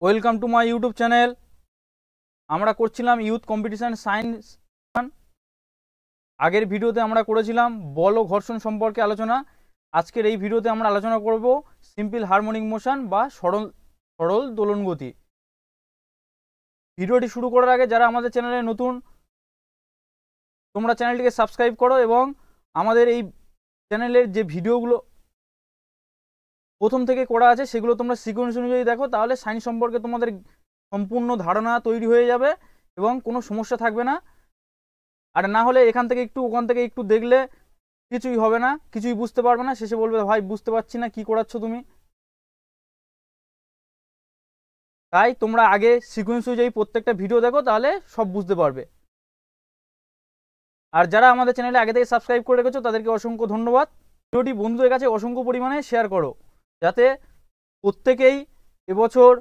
Welcome to my YouTube channel. আমরা করছিলাম youth competition science. আগের ভিডিওতে আমরা করেছিলাম বল ও ঘর্ষণ সম্পর্কে আলোচনা। আজকের এই ভিডিওতে আমরা আলোচনা করব সিম্পল হারমোনিক মোশন বা সরল সরল দোলন গতি। ভিডিওটি শুরু করার আগে যারা আমাদের চ্যানেলে নতুন, তোমরা চ্যানেলটিকে সাবস্ক্রাইব করো এবং আমাদের এই চ্যানেলের যে ভিডিওগুলো প্রথম থেকে করা আছে সেগুলো তোমরা সিকোয়েন্স অনুযায়ী দেখো, তাহলে সায়েন্স সম্পর্কে তোমাদের সম্পূর্ণ ধারণা তৈরি হয়ে যাবে এবং কোনো সমস্যা থাকবে না। আর না হলে এখান থেকে একটু ওখান থেকে একটু দেখলে কিছুই হবে না, কিছুই বুঝতে পারবে না, শেষে বলবে ভাই বুঝতে পারছি না কি করাচ্ছ তুমি। তাই তোমরা আগে সিকোয়েন্স অনুযায়ী প্রত্যেকটা ভিডিও দেখো, তাহলে সব বুঝতে পারবে। আর যারা আমাদের চ্যানেলে আগে থেকে সাবস্ক্রাইব করে রেখেছো তাদেরকে অসংখ্য ধন্যবাদ। ভিডিওটি বন্ধুদের কাছে অসংখ্য পরিমাণে শেয়ার করো, যাতে প্রত্যেকেই এবছর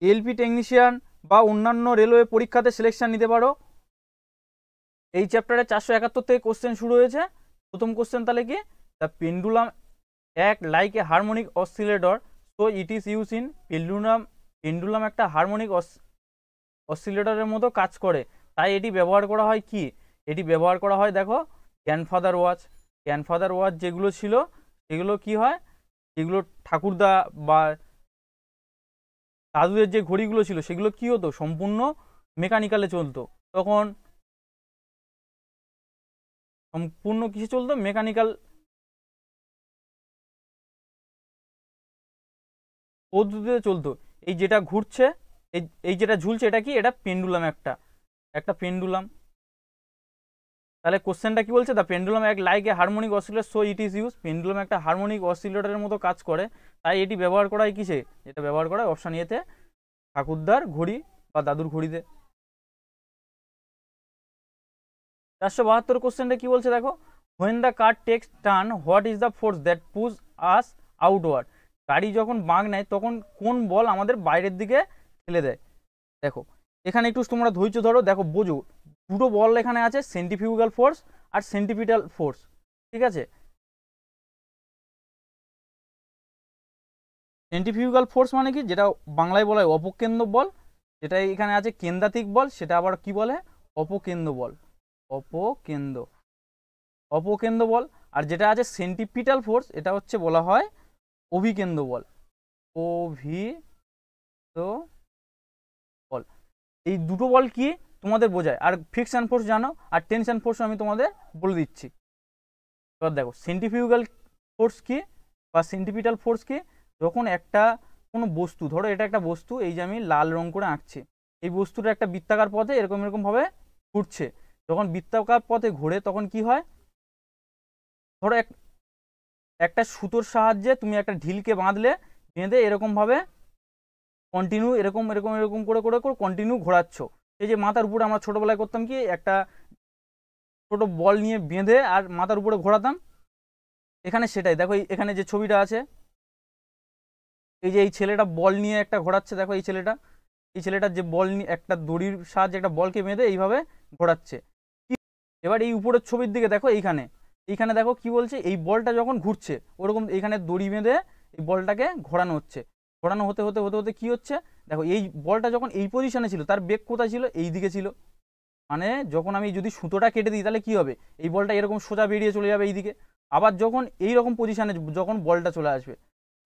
এলপি টেকনিশিয়ান বা অন্যান্য রেলওয়ে পরীক্ষাতে সিলেকশন নিতে পারো। এই চ্যাপ্টারে 471 থেকে কোশ্চেন শুরু হয়েছে। প্রথম কোশ্চেন তাহলে কি, the pendulum act like a harmonic oscillator, so it is use in pendulum একটা হারমোনিক অসিলেটরের মতো কাজ করে, তাই এটি ব্যবহার করা হয় কি, এটি ব্যবহার করা হয় দেখো গ্র্যান্ডফাদার ওয়াচ যেগুলো ছিল সেগুলো কি হয়, যেগুলো ঠাকুরদা বা দাদুদের যে ঘড়িগুলো ছিল সেগুলো কি হতো, সম্পূর্ণ মেকানিক্যালে চলতো। তখন সম্পূর্ণ কিসে চলতো, মেকানিক্যাল পদ্ধতিতে চলতো। এই যেটা ঘুরছে, এই যেটা ঝুলছে, এটা কি, এটা পেন্ডুলাম, একটা পেন্ডুলাম। তাহলে কোশ্চেনটা কি বলছে, দ্য পেন্ডুলাম এক like a harmonic oscillator, so it is use. Pendulum একটা হারমোনিক অসিলেটরের মতো কাজ করে, তাই এটি ব্যবহার করা হয় কিসে, এটা ব্যবহার করা হয় অপশন এতে ঠাকুরদার ঘড়ি বা দাদুর ঘড়িতে। 472 কোশ্চেনটা কি বলছে দেখো, when the car takes turn what is the force that push us outward. গাড়ি যখন বাঁক নেয় তখন কোন বল আমাদের বাইরের দিকে ঠেলে দেয়। দেখো এখানে একটু তোমরা ধৈর্য ধরো, দেখো বোঝো, দুটো বল এখানে আছে, সেন্ট্রিফিউগাল ফোর্স আর সেন্ট্রিপিটাল ফোর্স। ঠিক আছে, সেন্ট্রিফিউগাল ফোর্স মানে কি, যেটা বাংলায় বলা হয় অপকেন্দ্র বল, যেটা এখানে আছে কেন্দ্রাতিক বল, সেটা আবার কি বলে, অপকেন্দ্র বল, অপকেন্দ্র অপকেন্দ্র বল। আর যেটা আছে সেন্ট্রিপিটাল ফোর্স, এটা হচ্ছে বলা হয় অভিকেন্দ্র বল, অভিকেন্দ্র বল। এই দুটো বল কি তোমাদের বোঝায়, আর ফ্রিকশন ফোর্স জানো, আর টেনশন ফোর্স আমি তোমাদের বলে দিচ্ছি। এবার দেখো সেন্ট্রিফিউগাল ফোর্স কি বা সেন্ট্রিপিটাল ফোর্স কি, যখন একটা কোনো বস্তু, ধরো এটা একটা বস্তু, এই যে আমি লাল রং করে আঁকছি, এই বস্তুটা একটা বৃত্তাকার পথে এরকম এরকম ভাবে ঘুরছে। যখন বৃত্তাকার পথে ঘুরে তখন কি হয়, ধরো একটা সুতোর সাহায্যে তুমি একটা ঢিলকে বাঁধলে, বেঁধে এরকম ভাবে কন্টিনিউ এরকম এরকম এরকম করে করে করে কন্টিনিউ ঘোরাচ্ছ। এই যে মাথার উপরে আমরা ছোটবেলায় করতাম কি, একটা ছোট বল নিয়ে বেঁধে আর মাথার উপরে ঘোরাতাম, এখানে সেটাই। দেখো এখানে যে ছবিটা আছে, এই যে এই ছেলেটা বল নিয়ে একটা ঘোরাচ্ছে, দেখো এই ছেলেটা যে বল নিয়ে একটা দড়ির সাহায্যে একটা বলকে বেঁধে এইভাবে ঘোরাচ্ছে। এবার এই উপরের ছবির দিকে দেখো, এইখানে এইখানে দেখো কি বলছে, এই বলটা যখন ঘুরছে ওরকম এইখানে দড়ি বেঁধে এই বলটাকে ঘোরানো হচ্ছে। ঘোরানো হতে হতে হতে হতে কি হচ্ছে, দেখো এই বলটা যখন এই পজিশনে ছিল তার বেগ কোথায় ছিল, এই দিকে ছিল। মানে যখন আমি যদি সুতোটা কেটে দিই তাহলে কি হবে, এই বলটা এরকম সোজা বেরিয়ে চলে যাবে এইদিকে। আবার যখন এই রকম পজিশনে যখন বলটা চলে আসবে,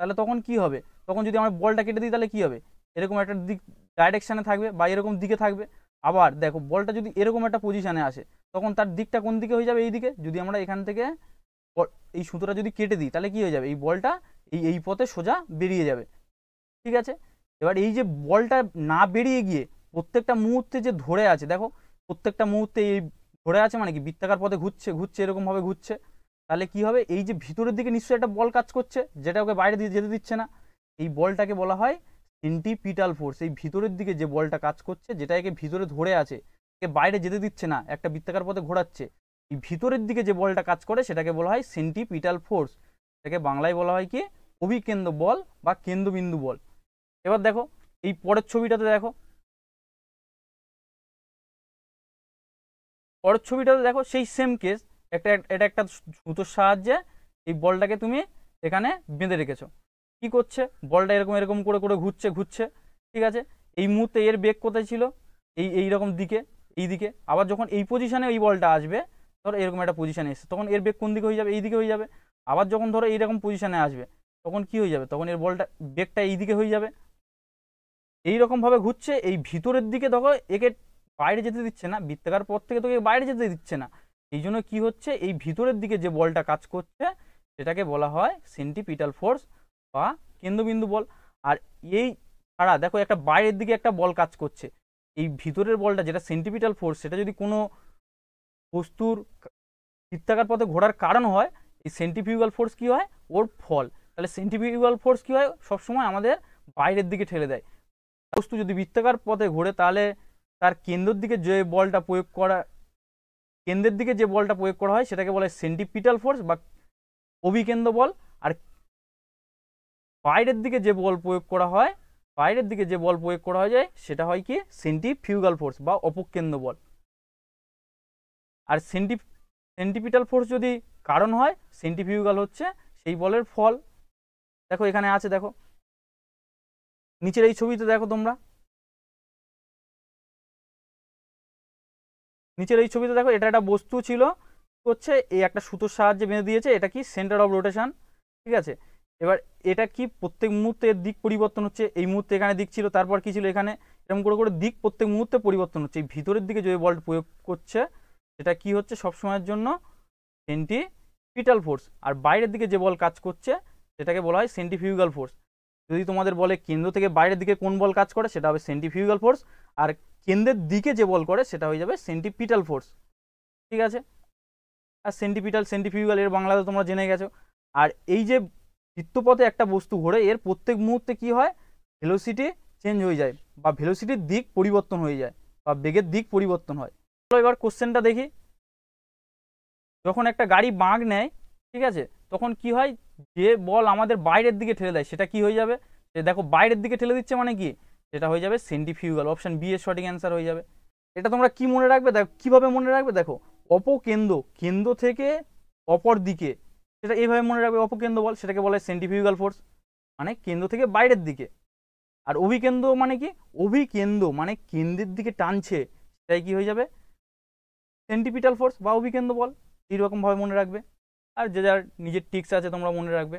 তাহলে তখন কি হবে, তখন যদি আমরা বলটা কেটে দিই তাহলে কি হবে, এরকম একটা দিক ডাইরেকশানে থাকবে বা এরকম দিকে থাকবে। আবার দেখো বলটা যদি এরকম একটা পজিশনে আসে, তখন তার দিকটা কোন দিকে হয়ে যাবে, এই দিকে। যদি আমরা এখান থেকে এই সুতোটা যদি কেটে দিই তাহলে কি হয়ে যাবে, এই বলটা এই পথে সোজা বেরিয়ে যাবে। ঠিক আছে, এবার এই যে বলটা না বেরিয়ে গিয়ে প্রত্যেকটা মুহূর্তে যে ধরে আছে, দেখো প্রত্যেকটা মুহূর্তে এই ধরে আছে মানে কি, বৃত্তাকার পথে ঘুরছে ঘুরছে এরকম ভাবে ঘুরছে, তাহলে কি হবে, এই যে ভিতরের দিকে নিশ্চয়ই একটা বল কাজ করছে, যেটা ওকে বাইরে দিয়ে যেতে দিচ্ছে না। এই বলটাকে বলা হয় সেন্ট্রিপিটাল ফোর্স। এই ভিতরের দিকে যে বলটা কাজ করছে, যেটা একে ভিতরে ধরে আছে, একে বাইরে যেতে দিচ্ছে না, একটা বৃত্তাকার পথে ঘোরাচ্ছে, এই ভিতরের দিকে যে বলটা কাজ করে সেটাকে বলা হয় সেন্ট্রিপিটাল ফোর্স। এটাকে বাংলায় বলা হয় কি, অভিকেন্দ্র বল বা কেন্দ্রবিন্দু বল। এবার দেখো এই পরের ছবিটাতে দেখো, পরের ছবিটাতে দেখো সেই সেম কেস, এটা একটা সুতোর সাহায্যে এই বলটাকে তুমি এখানে বেঁধে রেখেছো। কি করছে, বলটা এরকম এরকম করে করে ঘুরছে ঘুরছে। ঠিক আছে, এই মুহূর্তে এর বেগ কোথায় ছিল, এইরকম দিকে, এই দিকে। আবার যখন এই পজিশনে এই বলটা আসবে, ধরো এরকম একটা পজিশনে এসে, তখন এর বেগ কোন দিকে হয়ে যাবে, এই দিকে হয়ে যাবে। আবার যখন ধরো এইরকম পজিশনে আসবে, তখন কি হয়ে যাবে, তখন এর বলটা বেগটা এই দিকে হয়ে যাবে। এইরকম ভাবে ঘুরছে, এই ভিতরের দিকে দেখো একে বাইরে যেতে দিচ্ছে না, বৃত্তাকার পথ থেকে তোকে বাইরে যেতে দিচ্ছে না। এই জন্য কি হচ্ছে, এই ভিতরের দিকে যে বলটা কাজ করছে সেটাকে বলা হয় সেন্টিপিটাল ফোর্স বা কেন্দ্রবিন্দু বল। আর এই ছাড়া দেখো একটা বাইরের দিকে একটা বল কাজ করছে, এই ভিতরের বলটা যেটা সেন্টিপিটাল ফোর্স, সেটা যদি কোনো বস্তুর বৃত্তাকার পথে ঘোরার কারণ হয়, এই সেন্টিফিউগাল ফোর্স কি হয়, ওর ফল। তাহলে সেন্টিফিউগাল ফোর্স কি হয়, সবসময় আমাদের বাইরের দিকে ঠেলে দেয়। বস্তু যদি বৃত্তাকার পথে ঘোরে, তাহলে তার কেন্দ্রের দিকে যে বলটা প্রয়োগ করা, কেন্দ্রের দিকে যে বলটা প্রয়োগ করা হয় সেটাকে বলে সেন্টিপিটাল ফোর্স বা অভিকেন্দ্র বল। আর বাইরের দিকে যে বল প্রয়োগ করা হয়, বাইরের দিকে যে বল প্রয়োগ করা যায় সেটা হয় কি, সেন্টিফিউগাল ফোর্স বা অপকেন্দ্র বল। আর সেন্টিপিটাল ফোর্স যদি কারণ হয়, সেন্টিফিউগাল হচ্ছে সেই বলের ফল। দেখো এখানে আছে, দেখো নিচের এই ছবিতে দেখো তোমরা, নিচের এই ছবিতে দেখো, এটা একটা বস্তু ছিল, হচ্ছে এই একটা সুতোর সাহায্যে বেঁধে দিয়েছে, এটা কি সেন্টার অফ রোটেশন, ঠিক আছে। এবার এটা কি প্রত্যেক মুহূর্তে এর দিক পরিবর্তন হচ্ছে, এই মুহূর্তে এখানে দিক ছিল, তারপর কি ছিল এখানে, এরকম করে করে দিক প্রত্যেক মুহূর্তে পরিবর্তন হচ্ছে। এই ভিতরের দিকে যে বল প্রয়োগ করছে সেটা কি হচ্ছে সবসময়ের জন্য সেন্টিপিটাল ফোর্স, আর বাইরের দিকে যে বল কাজ করছে সেটাকে বলা হয় সেন্টিফিউগাল ফোর্স। যদি তোমাদের বলে কেন্দ্র থেকে বাইরের দিকে কোন বল কাজ করে, সেটা হবে সেন্টিফিউগাল ফোর্স, আর কেন্দ্রের দিকে যে বল করে সেটা হয়ে যাবে সেন্টিপিটাল ফোর্স, ঠিক আছে। আর সেন্টিপিটাল সেন্টিফিউগাল এর বাংলাতে তোমরা জেনে গেছো। আর এই যে বৃত্তপথে একটা বস্তু ঘোরে, এর প্রত্যেক মুহূর্তে কি হয়, ভেলোসিটি চেঞ্জ হয়ে যায় বা ভেলোসিটির দিক পরিবর্তন হয়ে যায় বা বেগের দিক পরিবর্তন হয়। চলো এবার কোশ্চেনটা দেখি। যখন একটা গাড়ি বাঁক নেয়, ঠিক আছে, তখন কি হয়, যে বল আমাদের বাইরের দিকে ঠেলে দেয় সেটা কি হয়ে যাবে, দেখো বাইরের দিকে ঠেলে দিচ্ছে মানে কি, সেটা হয়ে যাবে সেন্টিফিউগাল। অপশন বি এর সঠিক অ্যান্সার হয়ে যাবে। এটা তোমরা কি মনে রাখবে, দেখো কিভাবে মনে রাখবে, দেখো অপকেন্দ্র, কেন্দ্র থেকে অপর দিকে, সেটা এইভাবে মনে রাখবে, অপকেন্দ্র বল সেটাকে বলে সেন্টিফিউগাল ফোর্স, মানে কেন্দ্র থেকে বাইরের দিকে। আর অভিকেন্দ্র মানে কি, অভিকেন্দ্র মানে কেন্দ্রের দিকে টানছে, সেটাই কি হয়ে যাবে, সেন্টিপিটাল ফোর্স বা অভিকেন্দ্র বল। এইরকম ভাবে মনে রাখবে, আর যে যার নিজের টিক্স আছে তোমরা মনে রাখবে।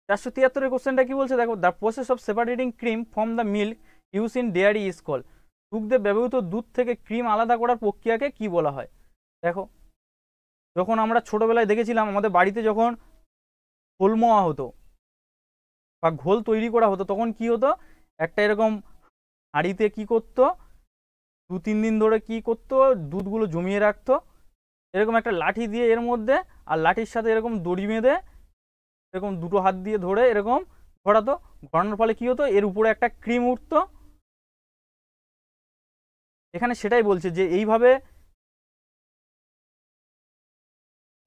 473 কোশ্চেনটা কি বলছে, দেখো the process of separating cream from the milk use in dairy is call. দুগ্ধে ব্যবহৃত দুধ থেকে ক্রিম আলাদা করার প্রক্রিয়াকে কি বলা হয়। দেখো যখন আমরা ছোটবেলায় দেখেছিলাম, আমাদের বাড়িতে যখন ঘোল মোয়া হতো বা ঘোল তৈরি করা হতো, তখন কি হতো, একটা এরকম হাঁড়িতে কি করতো, 2-3 দিন ধরে কি করতো, দুধগুলো জমিয়ে রাখতো এরকম একটা লাঠি দিয়ে এর মধ্যে, আর লাঠির সাথে এরকম দড়ি বেঁধে এরকম দুটো হাত দিয়ে ধরে এরকম ঘোরাতো। ঘোরানোর ফলে কি হতো, এর উপরে একটা ক্রিম উঠতো। এখানে সেটাই বলছে যে এইভাবে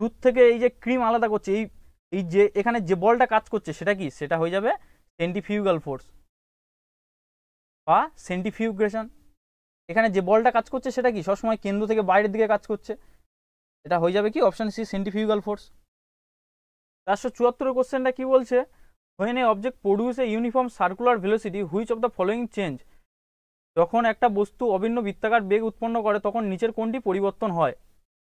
দুধ থেকে এই যে ক্রিম আলাদা করছে, এই এই যে এখানে যে বলটা কাজ করছে সেটা কি, সেটা হয়ে যাবে সেন্টিফিউগাল ফোর্স বা সেন্টিফিউগেশন। এখানে যে বলটা কাজ করছে সেটা কি, সবসময় কেন্দ্র থেকে বাইরের দিকে কাজ করছে, এটা হয়ে যাবে কি অপশন সি, সেন্টিফিউগাল ফোর্স। 474 কোশ্চেনটা কি বলছে, when a object produce a uniform circular velocity which of the following change। যখন একটা বস্তু অভিন্ন বৃত্তাকার বেগ উৎপন্ন করে তখন নিচের কোনটি পরিবর্তন হয়।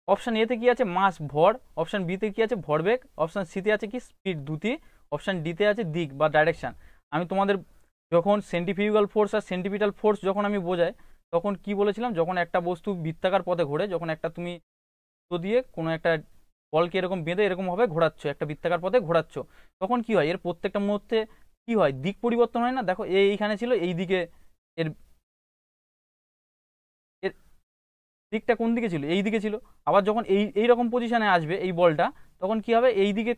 অপশন এতে কি আছে, মাস ভর। অপশন বিতে কি আছে, ভরবেগ। অপশন সিতে আছে কি, স্পিড দ্রুতি। অপশন ডিতে আছে দিক বা ডাইরেকশন। আমি তোমাদের যখন সেন্টিফিউগাল ফোর্স আর সেন্টিপিটাল ফোর্স যখন আমি বোঝাই, তখন কি বলেছিলাম, যখন একটা বস্তু বৃত্তাকার পথে ঘোরে, যখন একটা তুমি দিয়ে কোনো একটা বলকে এরকম বেঁধে এরকম ভাবে ঘোরাচ্ছ, একটা বৃত্তাকার পথে ঘোরাচ্ছ, তখন কি হয়, এর প্রত্যেকটা মুহূর্তে কি হয়, দিক পরিবর্তন হয় না। দেখো এইখানে ছিল, এই দিকে এর এর দিকটা কোন দিকে ছিল, এই দিকে ছিল। আবার যখন এই রকম পজিশনে আসবে এই বলটা, তখন কি হবে, এই দিকে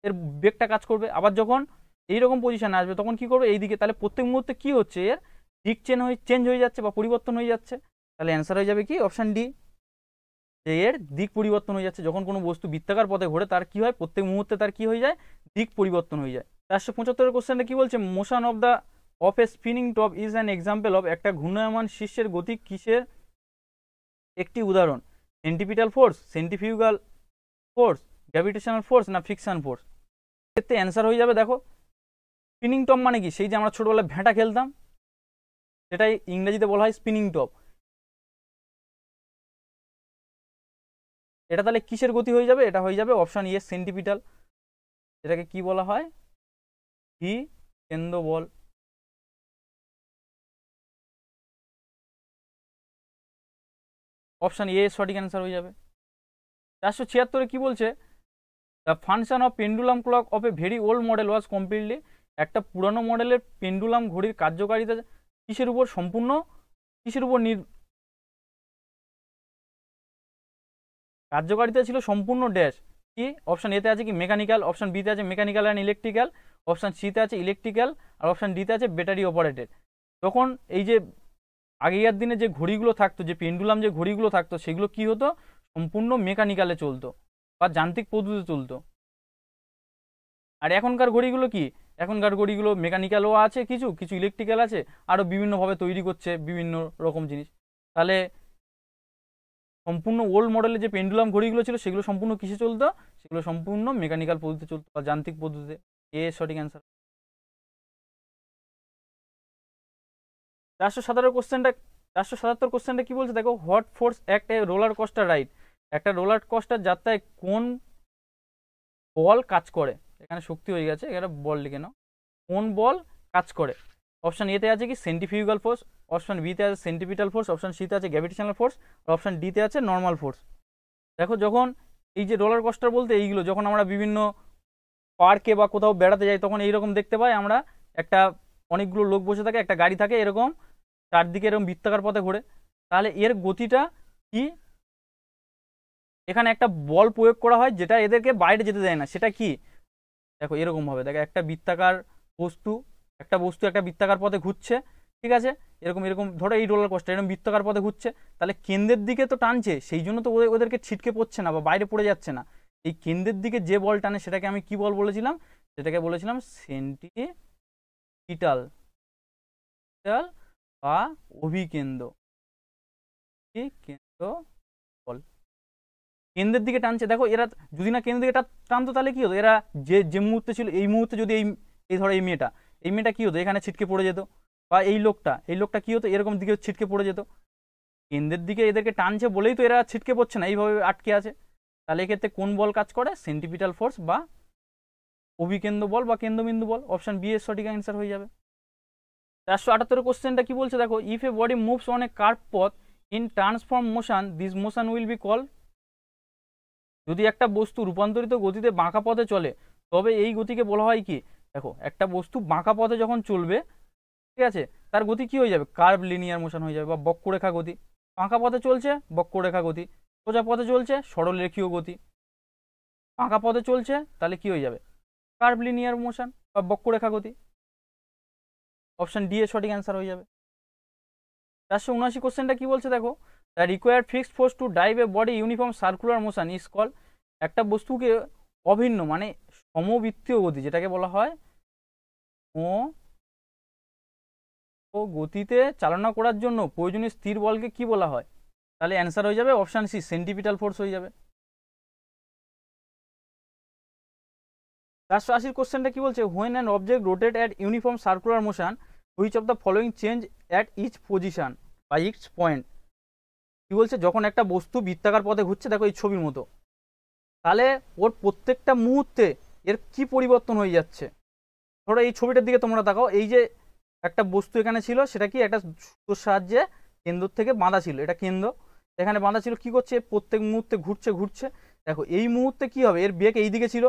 এর বেগটা কাজ করবে। আবার যখন এইরকম পজিশনে আসবে তখন কি করবে, এই দিকে। তাহলে প্রত্যেক মুহূর্তে কি হচ্ছে, এর দিক চেঞ্জ হয়ে যাচ্ছে বা পরিবর্তন হয়ে যাচ্ছে। তাহলে অ্যান্সার হয়ে যাবে কি অপশন ডি, এর দিক পরিবর্তন হয়ে যাচ্ছে। যখন কোনো বস্তু বৃত্তাকার পথে ঘোরে তার কি হয়, প্রত্যেক মুহূর্তে তার কি হয়ে যায়, দিক পরিবর্তন হয়ে যায়। 475 কোশ্চেনটা কি বলছে, motion of the of a spinning top is an example of. একটা ঘূর্ণায়মান শীর্ষের গতি কিসের একটি উদাহরণ। Centripetal force, centrifugal force, gravitational force না ফ্রিকশন ফোর্স। এতে অ্যান্সার হয়ে যাবে, দেখো স্পিনিং টপ মানে কি, সেই যে আমরা ছোটবেলায় ভেঁটা খেলতাম, সেটাই ইংরেজিতে বলা হয় স্পিনিং টপ। এটা তাহলে কিসের গতি হয়ে যাবে, এটা হয়ে যাবে অপশন ইয়ে সেন্টিপিটাল। এটাকে কি বলা হয়, ভি কেন্দ্র বল। অপশন এ সঠিক অ্যান্সার হয়ে যাবে। 476 কি বলছে, the function of pendulum clock of a very old model was completely, একটা পুরানো মডেলের পেন্ডুলাম ঘড়ির কার্যকারিতা কিসের উপর সম্পূর্ণ, কিসের উপর কার্যকারিতা ছিল সম্পূর্ণ ড্যাশ কি, অপশন এতে আছে কি মেকানিক্যাল, অপশন বিতে আছে মেকানিক্যাল অ্যান্ড ইলেকট্রিক্যাল, অপশন সিতে আছে ইলেকট্রিক্যাল, আর অপশন ডিতে আছে ব্যাটারি অপারেটেড। তখন এই যে আগেকার দিনে যে ঘড়িগুলো থাকতো, যে পেন্ডুলাম যে ঘড়িগুলো থাকতো, সেগুলো কি হতো, সম্পূর্ণ মেকানিক্যালে চলতো বা যান্ত্রিক পদ্ধতিতে চলতো। আর এখনকার ঘড়িগুলো কি, এখনকার ঘড়িগুলো মেকানিক্যালও আছে, কিছু কিছু ইলেকট্রিক্যাল আছে, আরও বিভিন্নভাবে তৈরি করছে বিভিন্ন রকম জিনিস। তাহলে সম্পূর্ণ ওল্ড মডেলের যে পেন্ডুলাম ঘড়িগুলো ছিল, সেগুলো সম্পূর্ণ কিসে চলতো, সেগুলো সম্পূর্ণ মেকানিক্যাল পদ্ধতিতে চলতো বা যান্ত্রিক পদ্ধতিতে। এ সঠিক অ্যান্সার। 477 কোশ্চেনটা, 477 কি বলছে দেখো, what force act A roller coaster ride, একটা রোলার কোস্টার যাত্রায় কোন বল কাজ করে, এখানে শক্তি হয়ে গেছে, এখানে বল লিখে নাও, কোন বল কাজ করে। অপশন এতে আছে কি সেন্ট্রিফিউগাল ফোর্স, অপশন বিতে আছে সেন্ট্রিপিটাল ফোর্স, অপশন সিতে আছে গ্র্যাভিটেশনাল ফোর্স, আর অপশন ডিতে আছে নর্মাল ফোর্স। দেখো যখন এই যে রোলার কোস্টার বলতে এইগুলো, যখন আমরা বিভিন্ন পার্কে বা কোথাও বেড়াতে যাই, তখন এইরকম দেখতে পাই আমরা, একটা অনেকগুলো লোক বসে থাকে, একটা গাড়ি থাকে এরকম চারদিকে এরকম বৃত্তাকার পথে ঘোরে। তাহলে এর গতিটা কি, এখানে একটা বল প্রয়োগ করা হয় যেটা এদেরকে বাইরে যেতে দেয় না, সেটা কি, দেখো এরকম ভাবে, দেখো একটা বৃত্তাকার বস্তু, একটা বস্তু একটা বৃত্তাকার পথে ঘুরছে, ঠিক আছে, এরকম এরকম ধরো এই রোলার কোস্টার এরকম বৃত্তাকার পথে ঘুরছে, তাহলে কেন্দ্রের দিকে তো টানছে, সেই জন্য তো ওদেরকে ছিটকে পড়ছে না বা বাইরে পড়ে যাচ্ছে না। এই কেন্দ্রের দিকে যে বল টানে সেটাকে আমি কি বল বলেছিলাম, সেটাকে বলেছিলাম সেন্টিপিটাল বা অভিকেন্দ্র, ঠিক কেন্দ্র বল। কেন্দ্রের দিকে টানছে, দেখো এরা যদি না কেন্দ্রের দিকে টানতো তাহলে কি হতো, এরা যে যে মুহূর্তে ছিল, এই মুহূর্তে যদি এই এই ধরো এই মেয়েটা কি হতো, এখানে ছিটকে পড়ে যেত, বা এই লোকটা কি হতো, এরকম দিকে ছিটকে পড়ে যেত। কেন্দ্রের দিকে এদেরকে টানছে বলেই তো এরা ছিটকে পড়ছে না, এইভাবে আটকে আছে। তাহলে এক্ষেত্রে কোন বল কাজ করে, সেন্টিপিটাল ফোর্স বা অভিকেন্দ্র বল বা কেন্দ্রবিন্দু বল। অপশন বি এর সঠিক অ্যান্সার হয়ে যাবে। 478 কোশ্চেনটা কি বলছে দেখো, if a body moves on a curve পথ in transform motion, this motion will be call, যদি একটা বস্তু রূপান্তরিত গতিতে বাঁকা পথে চলে, তবে এই গতিকে বলা হয় কি, দেখো একটা বস্তু বাঁকা পথে যখন চলবে, ঠিক আছে, তার গতি কি হয়ে যাবে, কার্ভ লিনিয়ার মোশন হয়ে যাবে বা বক্ররেখা গতি। বাঁকা পথে চলছে বক্ররেখা গতি, সোজা পথে চলছে সরলরেখীয় গতি। বাঁকা পথে চলছে তাহলে কি হয়ে যাবে, কার্ভ লিনিয়ার মোশন বা বক্ররেখা গতি। অপশন ডি এর সঠিক অ্যান্সার হয়ে যাবে। 479 কোশ্চেনটা কি বলছে দেখো, the required fixed force to drive A body uniform circular motion is call, একটা বস্তুকে অভিন্ন মানে সমবৃত্তীয় গতি যেটাকে বলা হয় ও গতিতে চালনা করার জন্য প্রয়োজনীয় স্থির বলকে কি বলা হয়, তাহলে অ্যান্সার হয়ে যাবে অপশন সি সেন্টিপিটাল ফোর্স হয়ে যাবে। 480 কোশ্চেনটা কি বলছে, when an object rotate at uniform circular motion which of the following change at each position বা ইচ পয়েন্ট, কি বলছে, যখন একটা বস্তু বৃত্তাকার পথে ঘুরছে, দেখো এই ছবির মতো, তাহলে ওর প্রত্যেকটা মুহূর্তে এর কি পরিবর্তন হয়ে যাচ্ছে। ধরো এই ছবিটার দিকে তোমরা তাকাও, এই যে একটা বস্তু এখানে ছিল, সেটা কি একটা সুতোর সাহায্যে কেন্দ্র থেকে বাঁধা ছিল, এটা কেন্দ্র, এখানে বাঁধা ছিল, কি করছে প্রত্যেক মুহূর্তে ঘুরছে ঘুরছে। দেখো এই মুহূর্তে কি হবে, এর বেগ এই দিকে ছিল,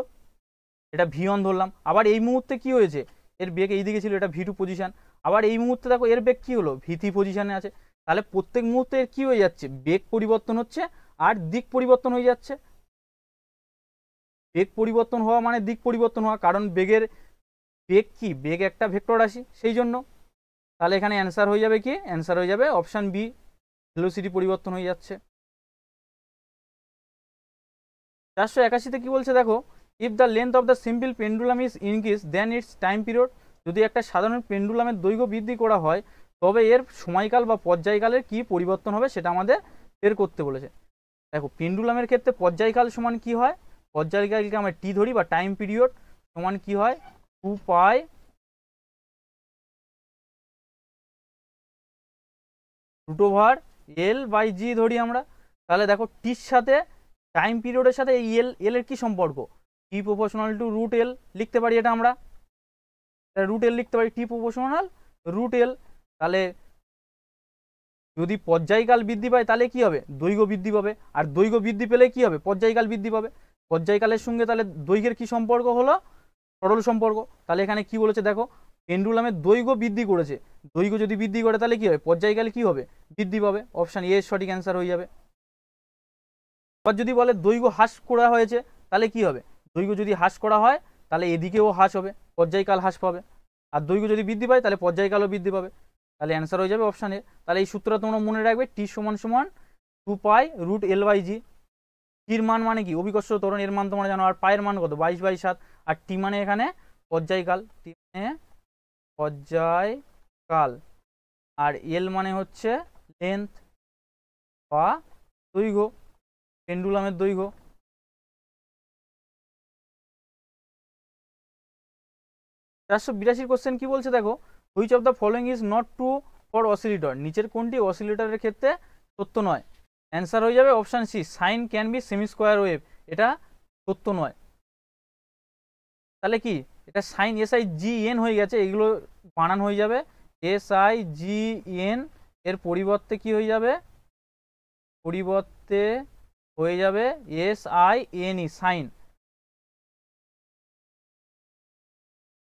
এটা ভি1 ধরলাম, আবার এই মুহূর্তে কি হয়েছে, এর বেগ এই দিকে ছিল, এটা ভি2 পজিশন, আবার এই মুহূর্তে দেখো এর বেগ কি হলো, ভি3 পজিশনে আছে। তাহলে প্রত্যেক মুহূর্তে এর কি হয়ে যাচ্ছে, বেগ পরিবর্তন হচ্ছে আর দিক পরিবর্তন হয়ে যাচ্ছে। বেগ পরিবর্তন হওয়া মানে দিক পরিবর্তন হওয়া, কারণ বেগ কি, বেগ একটা ভেক্টর রাশি, সেই জন্য। তাহলে এখানে অ্যান্সার হয়ে যাবে কি, অ্যান্সার হয়ে যাবে অপশন বি, ভেলোসিটি পরিবর্তন হয়ে যাচ্ছে। 481-তে কি বলছে দেখো, if the length of the simple pendulum is increase then its time period, যদি একটা সাধারণ পেন্ডুলামের দৈর্ঘ্য বৃদ্ধি করা হয়, তবে এর সময়কাল বা পর্যায়কালের কি পরিবর্তন হবে সেটা আমাদের বের করতে বলেছে। দেখো পেন্ডুলামের ক্ষেত্রে পর্যায়কাল সমান কি হয়, পর্যায়কালকে আমরা টি ধরি বা টাইম পিরিয়ড সমান কি হয়, 2 পাই √L/g ধরি আমরা। তাহলে দেখো টির সাথে টাইম পিরিয়ডের সাথে এই এল এর কি সম্পর্ক, টি প্রপোর্শনাল টু √L লিখতে পারি এটা আমরা, √L লিখতে পারি, টি প্রপোর্শনাল √L। তাহলে যদি পর্যায়কাল বৃদ্ধি পায় তাহলে কি হবে, দৈর্ঘ্য বৃদ্ধি পাবে, আর দৈর্ঘ্য বৃদ্ধি পেলে কি হবে, পর্যায়কাল বৃদ্ধি পাবে। পর্যায়কালের সঙ্গে তাহলে দৈর্ঘ্যের কি সম্পর্ক হলো, সরল সম্পর্ক। তাহলে এখানে কি বলেছে দেখো, পেন্ডুলামের দৈর্ঘ্য বৃদ্ধি করেছে, দৈর্ঘ্য যদি বৃদ্ধি করে তাহলে কি হবে, পর্যায়কালে কি হবে, বৃদ্ধি পাবে। অপশন এ সঠিক অ্যান্সার হয়ে যাবে। আবার যদি বলে দৈর্ঘ্য হ্রাস করা হয়েছে তাহলে কি হবে, দৈর্ঘ্য যদি হ্রাস করা হয় তাহলে এদিকেও হ্রাস হবে, পর্যায়কাল হ্রাস পাবে। আর দৈর্ঘ্য যদি বৃদ্ধি পায় তাহলে পর্যায়কালও বৃদ্ধি পাবে। তাহলে অ্যান্সার হয়ে যাবে অপশান এ। তাহলে এই সূত্রটা তোমরা মনে রাখবে, টি সমান সমান 2π√L/g। টির মান মানে কি, অভিকর্ষ ত্বরণ, এর মান তোমরা জানো। আর পায়ের মান কত, 22/7। আর টি মানে এখানে পর্যায়কাল, টি মানে পর্যায়কাল, আর এল মানে হচ্ছে লেন্থ বা দৈর্ঘ্য, পেন্ডুলামের দৈর্ঘ্য। 482 কোশ্চেন কি বলছে দেখো, which of the following is not true for oscillator, নিচের কোনটি অসিলেটরের ক্ষেত্রে সত্য নয়। অ্যান্সার হয়ে যাবে option C, sine can be semi square wave, এটা সত্য নয়। তাহলে কি এটা সাইন SIGN হয়ে গেছে, এগুলো বানান হয়ে যাবে SIGN, এর পরিবর্তে কি হয়ে যাবে, পরিবর্তে হয়ে যাবে SINE, সাইন।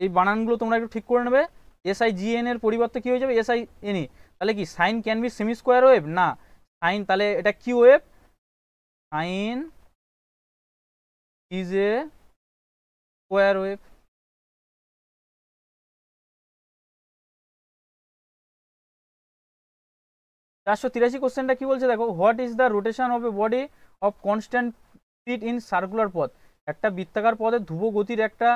এই বানানগুলো তোমরা একটু ঠিক করে নেবে। SIGN এর পরিবর্তে কি হয়ে যাবে, SINE। তাহলে কি sine can be semi square wave, না সাইন, তাহলে এটা কি wave, sine is a square wave. 483 কোশ্চেনটা কি বলছে দেখো, what is the rotation of a body of constant speed in circular পথ, একটা বৃত্তাকার পথে ধ্রুব গতির একটা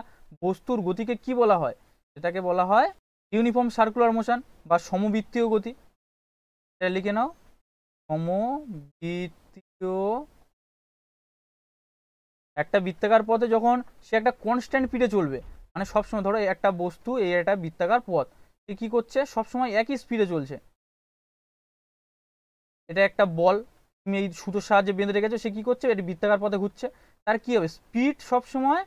বস্তুর গতিকে কি বলা হয়, এটাকে বলা হয় ইউনিফর্ম সার্কুলার মোশন বা সমবৃত্তীয় গতি। এটা লিখে নাও, সমবৃত্তীয়। একটা বৃত্তাকার পথে যখন সে একটা কনস্ট্যান্ট স্পিডে চলবে, মানে সবসময় ধরো একটা বস্তু, এই একটা বৃত্তাকার পথ, সে কি করছে, সবসময় একই স্পিডে চলছে। এটা একটা বল, তুমি এই সুতোর সাহায্যে বেঁধে রেখেছো, সে কি করছে, এটি বৃত্তাকার পথে ঘুরছে। তার কি হবে, স্পিড সবসময়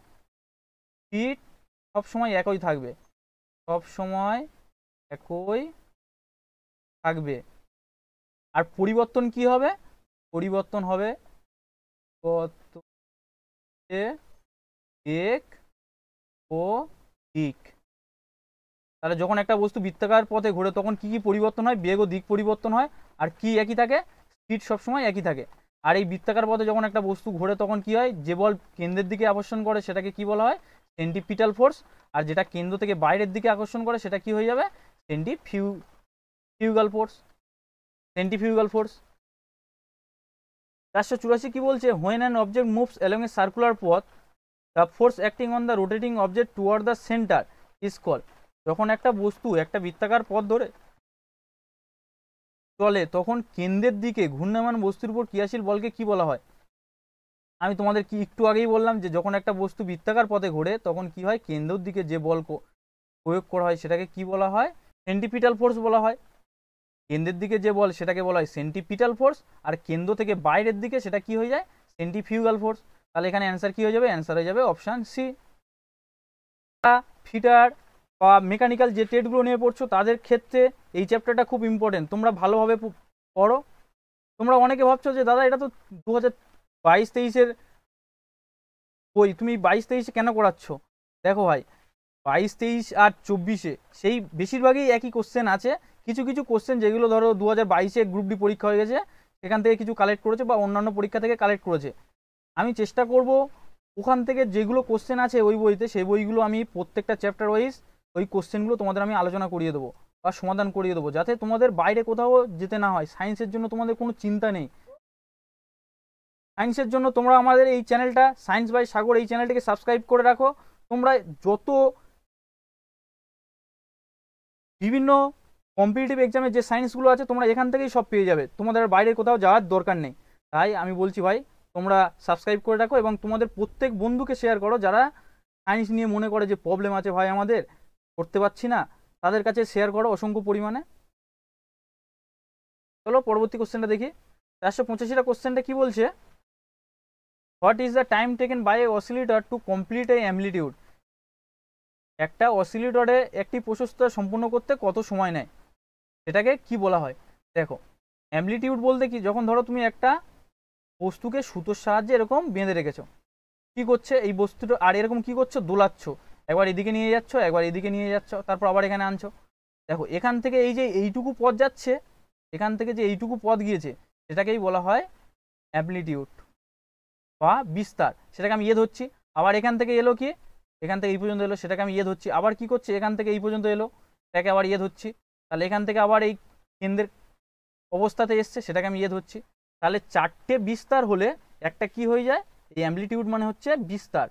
একই থাকবে, সব সময় একই থাকবে। আর পরিবর্তন কি হবে, পরিবর্তন হবে বেগ ও দিক। তাহলে যখন একটা বস্তু বৃত্তাকার পথে ঘোরে তখন কি কি পরিবর্তন হয়, বেগ ও দিক পরিবর্তন হয়। আর কি একই থাকে, স্পিড সবসময় একই থাকে। আর এই বৃত্তাকার পথে যখন একটা বস্তু ঘোরে তখন কি হয়, যে বল কেন্দ্রের দিকে আকর্ষণ করে সেটাকে কি বলা হয়, সেন্টিপিটাল ফোর্স। আর যেটা কেন্দ্র থেকে বাইরের দিকে আকর্ষণ করে সেটা কি হয়ে যাবে, সেন্টিফিউগাল ফোর্স, সেন্টিফিউগাল ফোর্স। 484 কি বলছে, when an object moves along a circular পথ, the force acting on the rotating object toward the centre is called. যখন একটা বস্তু একটা বৃত্তাকার পথ ধরে চলে তখন কেন্দ্রের দিকে ঘূর্ণায়মান বস্তুর উপর ক্রিয়াশীল বলকে কি বলা হয়। আমি তোমাদের কি একটু আগেই বললাম যে যখন একটা বস্তু বৃত্তাকার পথে ঘোরে তখন কি হয়, কেন্দ্রের দিকে যে বল প্রয়োগ করা হয় সেটাকে কি বলা হয়, সেন্টিপিটাল ফোর্স বলা হয়। কেন্দ্রের দিকে যে বল সেটাকে বলা হয় সেন্টিপিটাল ফোর্স, আর কেন্দ্র থেকে বাইরের দিকে সেটা কি হয়ে যায়, সেন্টিফিউগাল ফোর্স। তাহলে এখানে অ্যান্সার কি হয়ে যাবে, অ্যান্সার হয়ে যাবে অপশান সি। ফিটার বা মেকানিক্যাল যে ট্রেডগুলো নিয়ে পড়ছো তাদের ক্ষেত্রে এই চ্যাপ্টারটা খুব ইম্পর্টেন্ট, তোমরা ভালোভাবে পড়ো। তোমরা অনেকে ভাবছো যে দাদা এটা তো 2022-23 বই, তুমি 22-23 কেন করাচ্ছ। দেখো ভাই, 22-23 আর 24 সেই বেশিরভাগই একই কোশ্চেন আছে। কিছু কিছু কোশ্চেন যেগুলো ধরো 2022 গ্রুপ ডি পরীক্ষা হয়ে গেছে সেখান থেকে কিছু কালেক্ট করেছে বা অন্যান্য পরীক্ষা থেকে কালেক্ট করেছে। আমি চেষ্টা করব ওখান থেকে যেগুলো কোশ্চেন আছে ওই বইতে, সেই বইগুলো আমি প্রত্যেকটা চ্যাপ্টার ওয়াইজ ওই কোশ্চেনগুলো তোমাদের আমি আলোচনা করিয়ে দেবো বা সমাধান করিয়ে দেবো, যাতে তোমাদের বাইরে কোথাও যেতে না হয়। সায়েন্সের জন্য তোমাদের কোনো চিন্তা নেই। সায়েন্সের জন্য তোমরা আমাদের এই চ্যানেলটা সায়েন্স বাই সাগর, এই চ্যানেলটাকে সাবস্ক্রাইব করে রাখো। তোমরা যত বিভিন্ন কম্পিটিটিভ এক্সামের যে সায়েন্সগুলো আছে তোমরা এখান থেকেই সব পেয়ে যাবে, তোমাদের বাইরে কোথাও যাওয়ার দরকার নেই। তাই আমি বলছি ভাই, তোমরা সাবস্ক্রাইব করে রাখো এবং তোমাদের প্রত্যেক বন্ধুকে শেয়ার করো যারা সায়েন্স নিয়ে মনে করে যে প্রবলেম আছে ভাই আমাদের, করতে পারছি না, তাদের কাছে শেয়ার করো অসংখ্য পরিমাণে। চলো পরবর্তী কোশ্চেনটা দেখি। 485টা কোশ্চেনটা কি বলছে, what is the time taken by a oscillator to complete a amplitude. একটা অসিলেটরে একটি প্রশস্ত সম্পূর্ণ করতে কত সময় নেয়, সেটাকে কি বলা হয়। দেখো অ্যাম্পলিটিউড বলতে কি, যখন ধরো তুমি একটা বস্তুকে সুতোর সাহায্যে এরকম বেঁধে রেখেছো, কি করছে এই বস্তুটা, আর এরকম কি করছো, দোলাচ্ছ, একবার এদিকে নিয়ে যাচ্ছ, একবার এদিকে নিয়ে যাচ্ছ, তারপর আবার এখানে আনছো। দেখো এখান থেকে এই যে এইটুকু পথ যাচ্ছে, এখান থেকে যে এইটুকু পথ গিয়েছে, সেটাকেই বলা হয় অ্যাম্পলিটিউড বা বিস্তার। সেটাকে আমি ধরছি। আবার এখান থেকে এলো কি, এখান থেকে এই পর্যন্ত এলো, সেটাকে আমি ধরছি। আবার কি করছি, এখান থেকে এই পর্যন্ত এলো, এটাকে আবার ধরছি। তাহলে এখান থেকে আবার এই কেন্দ্রের অবস্থাতে এসছে, সেটাকে আমি ধরছি। তাহলে 4টে বিস্তার হলে একটা কি হয়ে যায়, এই অ্যাম্পলিটিউড মানে হচ্ছে বিস্তার।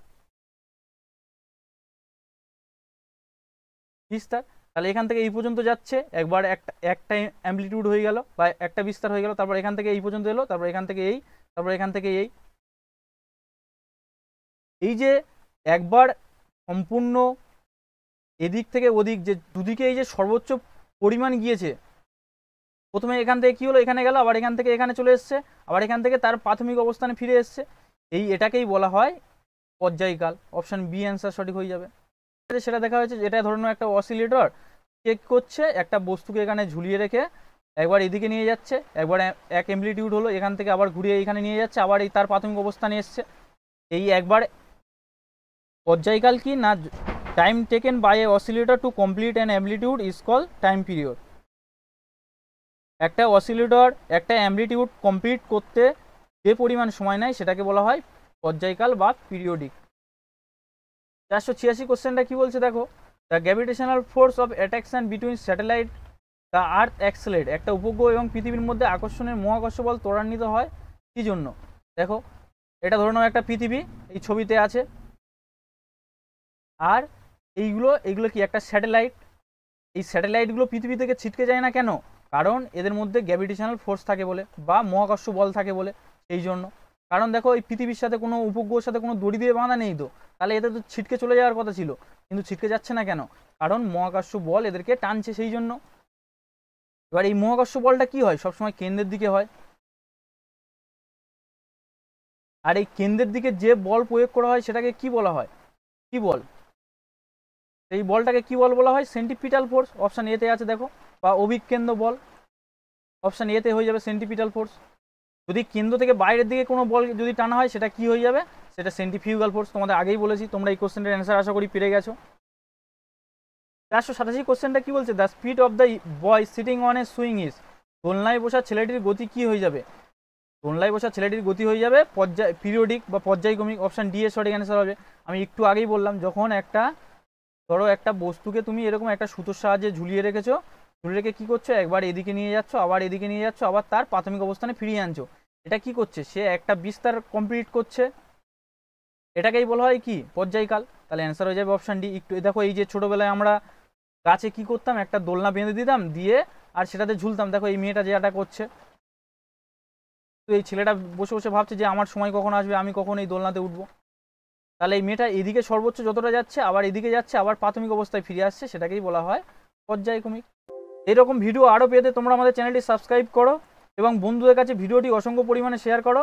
বিস্তার তাহলে এখান থেকে এই পর্যন্ত যাচ্ছে, একবার একটা অ্যাম্পলিটিউড হয়ে গেল বা একটা বিস্তার হয়ে গেল। তারপর এখান থেকে এই পর্যন্ত এলো, তারপর এখান থেকে এই, তারপর এখান থেকে এই। এই যে একবার সম্পূর্ণ এদিক থেকে ওদিক, যে দুদিকে এই যে সর্বোচ্চ পরিমাণ গিয়েছে, প্রথমে এখান থেকে কি হলো, এখানে গেল, আবার এখান থেকে এখানে চলে এসছে, আবার এখান থেকে তার প্রাথমিক অবস্থানে ফিরে এসছে, এটাকেই বলা হয় পর্যায়কাল। অপশন বি অ্যান্সার সঠিক হয়ে যাবে। সেটা দেখা হয়েছে, যেটা ধরুন একটা অসিলেটর চেক করছে একটা বস্তুকে এখানে ঝুলিয়ে রেখে, একবার এদিকে নিয়ে যাচ্ছে, একবার এক অ্যাম্পলিটিউড হলো, এখান থেকে আবার ঘুরিয়ে এখানে নিয়ে যাচ্ছে, আবার এই তার প্রাথমিক অবস্থানে এসছে। এই একবার পর্যায়কাল কি না, time taken by a oscillator to complete an amplitude is call time period. একটা অসিলেটর একটা অ্যাম্পলিটিউড কমপ্লিট করতে যে পরিমাণ সময় নেয়, সেটাকে বলা হয় পর্যায়কাল বা পিরিয়ডিক। 486 কোশ্চেনটা কি বলছে দেখো, the gravitational force of attraction between satellite the earth accelerate. একটা উপগ্রহ এবং পৃথিবীর মধ্যে আকর্ষণের মহাকর্ষ বল ত্বরান্বিত হয় কি জন্য। দেখো এটা ধরে নাও একটা পৃথিবী, এই ছবিতে আছে, আর এইগুলো কি একটা স্যাটেলাইট। এই স্যাটেলাইটগুলো পৃথিবী থেকে ছিটকে যায় না কেন, কারণ এদের মধ্যে গ্র্যাভিটেশনাল ফোর্স থাকে বলে বা মহাকর্ষ বল থাকে বলে, এই জন্য। কারণ দেখো এই পৃথিবীর সাথে কোনো উপগ্রহের সাথে কোনো দড়ি দিয়ে বাঁধা নেই, তো তাহলে এদের তো ছিটকে চলে যাওয়ার কথা ছিল, কিন্তু ছিটকে যাচ্ছে না কেন, কারণ মহাকর্ষ বল এদেরকে টানছে, সেই জন্য। এবার এই মহাকর্ষ বলটা কি হয়, সবসময় কেন্দ্রের দিকে হয়, আর এই কেন্দ্রের দিকে যে বল প্রয়োগ করা হয় সেটাকে কি বলা হয়, কি বল, এই বলটাকে কি বল বলা হয়, সেন্টিপিটাল ফোর্স। অপশন এতে আছে দেখো, বা অভিকেন্দ্র বল। অপশন এতে হয়ে যাবে সেন্টিপিটাল ফোর্স। যদি কেন্দ্র থেকে বাইরের দিকে কোনো বল যদি টানা হয়, সেটা কি হয়ে যাবে, সেটা সেন্ট্রিফিউগাল ফোর্স। তোমাদের আগেই বলেছি, তোমরা এই কোশ্চেনটার অ্যান্সার আশা করি পেরে গেছো। 487 কোশ্চেনটা কি বলছে, the speed of the boy sitting on a swing is. দোলনায় বসা ছেলেটির গতি কি হয়ে যাবে, দোলনায় বসা ছেলেটির গতি হয়ে যাবে পিরিয়ডিক বা পর্যায়ক্রমিক। অপশন ডি এর সঠিক অ্যান্সার হবে। আমি একটু আগেই বললাম, যখন ধরো একটা বস্তুকে তুমি এরকম একটা সুতোর সাহায্যে ঝুলিয়ে রেখেছো, ঝুলিয়ে রেখে কি করছো, একবার এদিকে নিয়ে যাচ্ছ, আবার এদিকে নিয়ে যাচ্ছ, আবার তার প্রাথমিক অবস্থানে ফিরিয়ে আনছো, এটা কি করছে, সে একটা বিস্তার কমপ্লিট করছে, এটাকেই বলা হয় কি পর্যায়কাল। তাহলে অ্যান্সার হয়ে যাবে অপশন ডি। একটু দেখো, এই যে ছোটবেলায় আমরা গাছে কি করতাম, একটা দোলনা বেঁধে দিতাম দিয়ে, আর সেটাতে ঝুলতাম। দেখো এই মেয়েটা যেটা করছে, তো এই ছেলেটা বসে বসে ভাবছে যে আমার সময় কখন আসবে, আমি কখন এই দোলনাতে উঠবো। তাহলে এই মেয়েটা এদিকে সর্বোচ্চ যতটা যাচ্ছে, আবার এদিকে যাচ্ছে, আবার প্রাথমিক অবস্থায় ফিরে আসছে, সেটাকেই বলা হয় পর্যায়ক্রমিক। এরকম ভিডিও আরও পেতে তোমরা আমাদের চ্যানেলটি সাবস্ক্রাইব করো এবং বন্ধুদের কাছে ভিডিওটি অসংখ্য পরিমাণে শেয়ার করো।